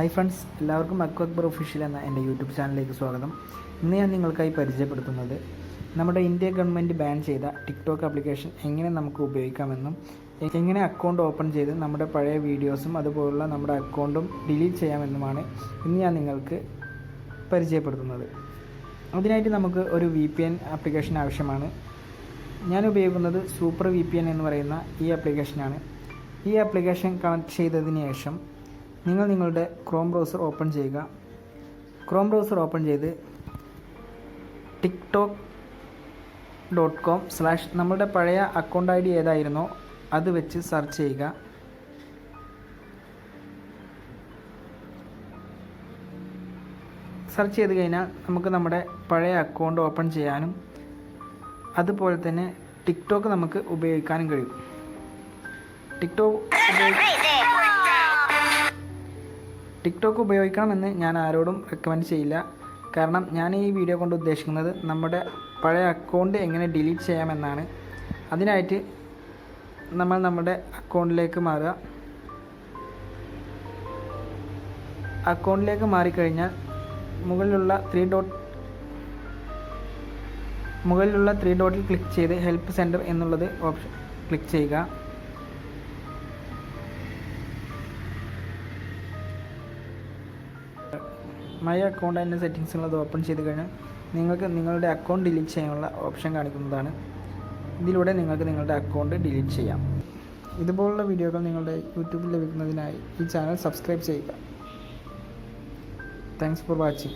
Hi friends, എല്ലാവർക്കും Akbar official എന്ന എൻ്റെ യൂട്യൂബ് ചാനലിലേക്ക് സ്വാഗതം. ഇന്ന് ഞാൻ നിങ്ങൾക്കായി പരിചയപ്പെടുത്തുന്നത് നമ്മുടെ ഇന്ത്യ ഗവൺമെൻറ് ബാൻ ചെയ്ത ടിക്ടോക്ക് ആപ്ലിക്കേഷൻ എങ്ങനെ നമുക്ക് ഉപയോഗിക്കാമെന്നും എങ്ങനെ അക്കൗണ്ട് ഓപ്പൺ ചെയ്ത് നമ്മുടെ പഴയ വീഡിയോസും അതുപോലുള്ള നമ്മുടെ അക്കൗണ്ടും ഡിലീറ്റ് ചെയ്യാമെന്നുമാണ് ഇന്ന് ഞാൻ നിങ്ങൾക്ക് പരിചയപ്പെടുത്തുന്നത്. അതിനായിട്ട് നമുക്ക് ഒരു VPN ആപ്ലിക്കേഷൻ ആവശ്യമാണ്. ഞാൻ ഉപയോഗിക്കുന്നത് സൂപ്പർ VPN എന്ന് പറയുന്ന ഈ ആപ്ലിക്കേഷനാണ്. ഈ ആപ്ലിക്കേഷൻ കണക്ട് ചെയ്തതിന് ശേഷം നിങ്ങളുടെ ക്രോം ബ്രൗസർ ഓപ്പൺ ചെയ്യുക. ക്രോം ബ്രൗസർ ഓപ്പൺ ചെയ്ത് tiktok.com/ നമ്മളുടെ പഴയ അക്കൗണ്ട് ID ഏതായിരുന്നോ അത് വെച്ച് സെർച്ച് ചെയ്യുക. സെർച്ച് ചെയ്ത് കഴിഞ്ഞാൽ നമുക്ക് നമ്മുടെ പഴയ അക്കൗണ്ട് ഓപ്പൺ ചെയ്യാനും അതുപോലെ തന്നെ ടിക്ടോക്ക് നമുക്ക് ഉപയോഗിക്കാനും കഴിയും. ടിക്ടോക്ക് ഉപയോഗിക്കണമെന്ന് ഞാൻ ആരോടും റെക്കമെൻഡ് ചെയ്യില്ല. കാരണം ഞാൻ ഈ വീഡിയോ കൊണ്ട് ഉദ്ദേശിക്കുന്നത് നമ്മുടെ പഴയ അക്കൗണ്ട് എങ്ങനെ ഡിലീറ്റ് ചെയ്യാമെന്നാണ്. അതിനായിട്ട് നമ്മൾ നമ്മുടെ അക്കൗണ്ടിലേക്ക് മാറുക. അക്കൗണ്ടിലേക്ക് മാറിക്കഴിഞ്ഞാൽ മുകളിലുള്ള ത്രീ ഡോട്ടിൽ ക്ലിക്ക് ചെയ്ത് ഹെൽപ്പ് സെൻറ്റർ എന്നുള്ളത് ഓപ്ഷൻ ക്ലിക്ക് ചെയ്യുക. മൈ അക്കൗണ്ട് ആൻഡ് സെറ്റിങ്സ് ഉള്ളത് ഓപ്പൺ ചെയ്ത് കഴിഞ്ഞാൽ നിങ്ങൾക്ക് നിങ്ങളുടെ അക്കൗണ്ട് ഡിലീറ്റ് ചെയ്യാനുള്ള ഓപ്ഷൻ കാണിക്കുന്നതാണ്. ഇതിലൂടെ നിങ്ങൾക്ക് നിങ്ങളുടെ അക്കൗണ്ട് ഡിലീറ്റ് ചെയ്യാം. ഇതുപോലുള്ള വീഡിയോകൾ നിങ്ങളുടെ യൂട്യൂബിൽ ലഭിക്കുന്നതിനായി ഈ ചാനൽ സബ്സ്ക്രൈബ് ചെയ്യുക. Thanks for watching.